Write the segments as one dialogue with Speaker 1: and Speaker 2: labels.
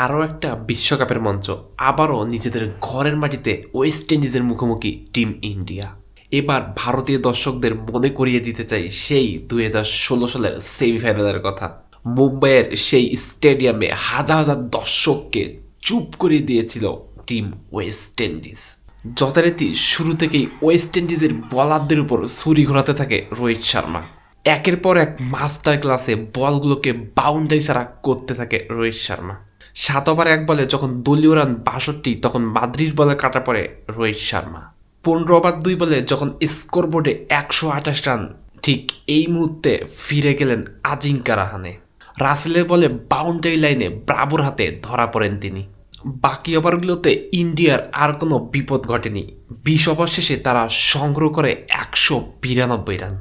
Speaker 1: আরও একটা বিশ্বকাপের মঞ্চ, আবারও নিজেদের ঘরের মাটিতে ওয়েস্ট ইন্ডিজের মুখোমুখি টিম ইন্ডিয়া। এবার ভারতীয় দর্শকদের মনে করিয়ে দিতে চাই সেই 2016 সালের সেমিফাইনালের কথা। মুম্বাইয়ের সেই স্টেডিয়ামে হাজার হাজার দর্শককে চুপ করিয়ে দিয়েছিল টিম ওয়েস্ট ইন্ডিজ। যথারীতি শুরু থেকেই ওয়েস্ট ইন্ডিজের বলারদের উপর ছুরি ঘোরাতে থাকে রোহিত শর্মা। একের পর এক মাস্টার ক্লাসে বলগুলোকে বাউন্ডারি ছাড়া করতে থাকে রোহিত শর্মা। 7 ওভার 1 বলে যখন দলীয় রান 62, তখন মাদ্রির বলে কাটা পড়ে রোহিত শর্মা। 15 ওভার 2 বলে যখন স্কোরবোর্ডে 128 রান, ঠিক এই মুহূর্তে ফিরে গেলেন আজিঙ্কা রাহানে। রাসেলের বলে বাউন্ডারি লাইনে ব্রাভোর হাতে ধরা পড়েন তিনি। বাকি ওভারগুলোতে ইন্ডিয়ার আর কোনো বিপদ ঘটেনি। 20 ওভার শেষে তারা সংগ্রহ করে 192 রান।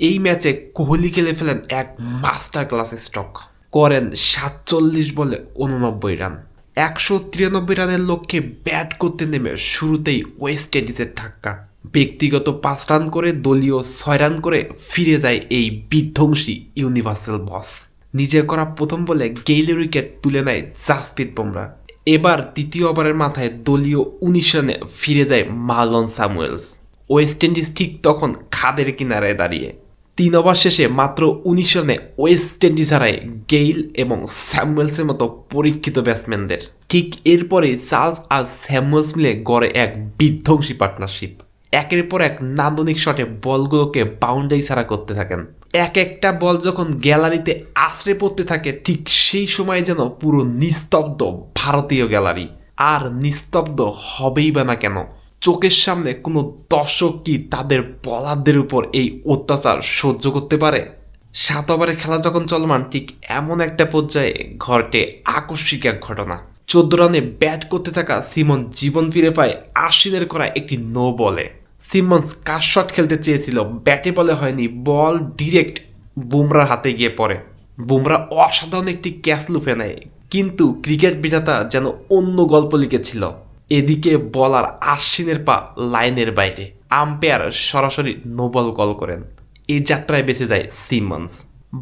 Speaker 1: এই ম্যাচে কোহলি খেলে ফেলেন এক মাস্টার ক্লাস স্ট্রোক, করেন 47 বলে 89 রান। 193 রানের লক্ষ্যে ব্যাট করতে নেমে শুরুতেই ওয়েস্ট ইন্ডিজের ধাক্কা। ব্যক্তিগত 5 রান করে, দলীয় 6 রান করে ফিরে যায় এই বিধ্বংসী ইউনিভার্সাল বস। নিজে করা প্রথম বলে গেইলের উইকেট তুলে নেয় জাসপ্রীত বুমরা। এবার তৃতীয় ওভারের মাথায় দলীয় 19 রানে ফিরে যায় মার্লন স্যামুয়েলস। ওয়েস্ট ইন্ডিজ ঠিক তখন খাদের কিনারায় দাঁড়িয়ে। 3 ওভার শেষে মাত্র 19 রানে ওয়েস্ট ইন্ডিজ হারায় গেইল এবং স্যামুয়েলসের মতো পরীক্ষিত ব্যাটসম্যানদের। ঠিক এরপরে চার্লস আর স্যামুয়েলস মিলে গড়ে এক বিধ্বংসী পার্টনারশিপ। একের পর এক নান্দনিক শটে বলগুলোকে বাউন্ডারি ছাড়া করতে থাকেন। এক একটা বল যখন গ্যালারিতে আছড়ে পড়তে থাকে, ঠিক সেই সময় যেন পুরো নিস্তব্ধ ভারতীয় গ্যালারি। আর নিস্তব্ধ হবেই বা না কেন, চোখের সামনে কোনো দর্শক কি তাদের বলারদের উপর এই অত্যাচার সহ্য করতে পারে? 7 ওভারে খেলা যখন চলমান, ঠিক এমন একটা পর্যায়ে ঘটে আকস্মিক এক ঘটনা। 14 রানে ব্যাট করতে থাকা সিমন জীবন ফিরে পায় আশ্বিনের করা একটি নো বলে। সিমন্স কাট শট খেলতে চেয়েছিল, ব্যাটে বলে হয়নি, বল ডিরেক্ট বুমরার হাতে গিয়ে পড়ে। বুমরা অসাধারণ একটি ক্যাচ লুফে নেয়, কিন্তু ক্রিকেট বিধাতা যেন অন্য গল্প লিখেছিল। এদিকে বলার আশ্বিনের পা লাইনের বাইরে, আম্পায়ার সরাসরি নো বল কল করেন। এই যাত্রায় বেঁচে যায় সিমন্স।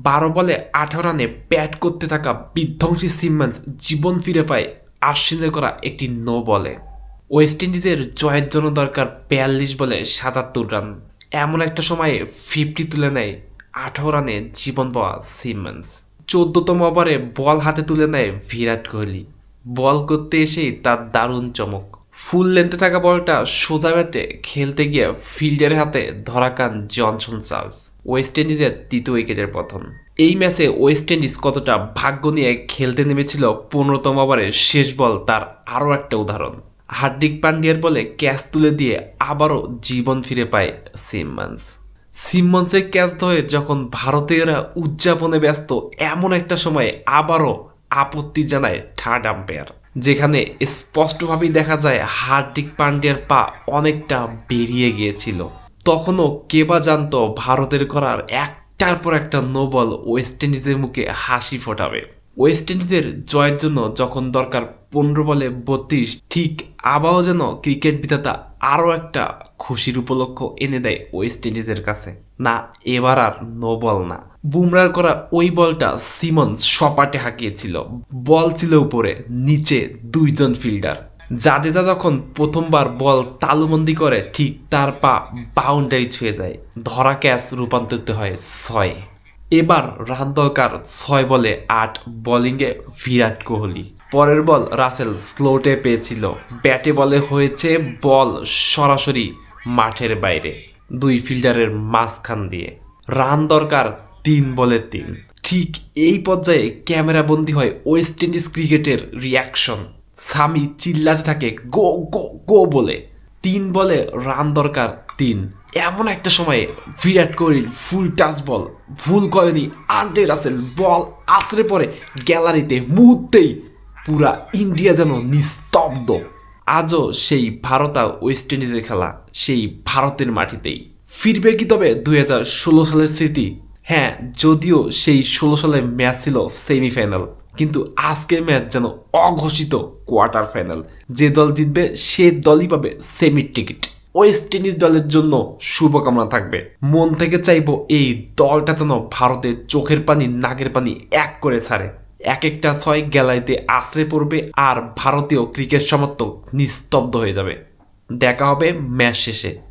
Speaker 1: 12 বলে 18 রানে ব্যাট করতে থাকা বিধ্বংসী সিমন্স জীবন ফিরে পায় আশ্বিনের করা একটি নো বলে। ওয়েস্ট ইন্ডিজের জয়ের জন্য দরকার 42 বলে 77 রান। এমন একটা সময়ে 50 তুলে নেয় 18 রানে জীবন পাওয়া সিমন্স। 14তম ওভারে বল হাতে তুলে নেয় বিরাট কোহলি। বল করতে এসেই তার দারুণ চমক। ফুল লেন্থে থাকা বলটা সোজা ব্যাটে খেলতে গিয়ে ফিল্ডারের হাতে ধরা খান জনসন চার্লস। ওয়েস্ট ইন্ডিজের 3য় উইকেটের পতন। এই ম্যাচে ওয়েস্ট ইন্ডিজ কতটা ভাগ্য নিয়ে খেলতে নেমেছিল 15তম ওভারের শেষ বল তার আরও একটা উদাহরণ। হার্দিক পান্ডিয়ার বলে ক্যাচ তুলে দিয়ে আবারও জীবন ফিরে পায় সিমন্স। সিমন্সের ক্যাচ ধরে যখন ভারতীয়রা উদযাপনে ব্যস্ত, এমন একটা সময়ে আবারও আপত্তি জানায় থার্ড আম্পায়ার, যেখানে স্পষ্টভাবেই দেখা যায় হার্দিক পান্ডিয়ার পা অনেকটা বেরিয়ে গিয়েছিল। তখনও কে বা জানতো ভারতের করার একটার পর একটা নো বল ওয়েস্ট ইন্ডিজের মুখে হাসি ফোটাবে। ওয়েস্ট ইন্ডিজের জয়ের জন্য যখন দরকার 15 বলে 32, ঠিক আবারও যেন ক্রিকেট বিধাতা আরও একটা খুশির উপলক্ষ এনে দেয় ওয়েস্ট ইন্ডিজের কাছে। না, এবার আর নো বল না, বুমরার করা ওই বলটা সিমন্স সপাটে হাঁকিয়েছিল। বল ছিল উপরে, নিচে 2 জন ফিল্ডার। জাদেজা যখন প্রথমবার বল তালুবন্দি করে, ঠিক তার পা বাউন্ডারি ছুঁয়ে যায়। ধরা ক্যাচ রূপান্তরিত হয় 6। এবার রান দরকার 6 বলে 8, বোলিংয়ে বিরাট কোহলি। পরের বল রাসেল স্লোটে পেয়েছিল, ব্যাটে বলে হয়েছে বল সরাসরি মাঠের বাইরে 2 ফিল্ডারের মাঝখান দিয়ে। রান দরকার 3 বলে 3। ঠিক এই পর্যায়ে ক্যামেরা বন্দী হয় ওয়েস্ট ইন্ডিজ ক্রিকেটের রিয়াকশন। সামি চিল্লাতে থাকে গো গো গো বলে। 3 বলে রান দরকার 3। এমন একটা সময়ে বিরাট কোহলির ফুল টাচ বল, ভুল করেনি আন্ডে রাসেল, বল আছড়ে পড়ে গ্যালারিতে। মুহূর্তেই পুরা ইন্ডিয়া যেন নিস্তব্ধ। আজও সেই ভারত আর ওয়েস্ট ইন্ডিজের খেলা, সেই ভারতের মাটিতেই ফিরবে কি তবে 2016 সালের স্মৃতি? হ্যাঁ, যদিও সেই 16 সালের ম্যাচ ছিল সেমিফাইনাল, কিন্তু আজকের ম্যাচ যেন অঘোষিত কোয়ার্টার ফাইনাল। যে দল জিতবে সে দলই পাবে সেমির টিকিট। ওয়েস্ট ইন্ডিজ দলের জন্য শুভকামনা থাকবে। মন থেকে চাইবো এই দলটা যেন ভারতের চোখের পানি নাকের পানি এক করে ছাড়ে। এক একটা ছয় গ্যালারিতে আছড়ে পড়বে আর ভারতীয় ক্রিকেট সমর্থক নিস্তব্ধ হয়ে যাবে। দেখা হবে ম্যাচ শেষে।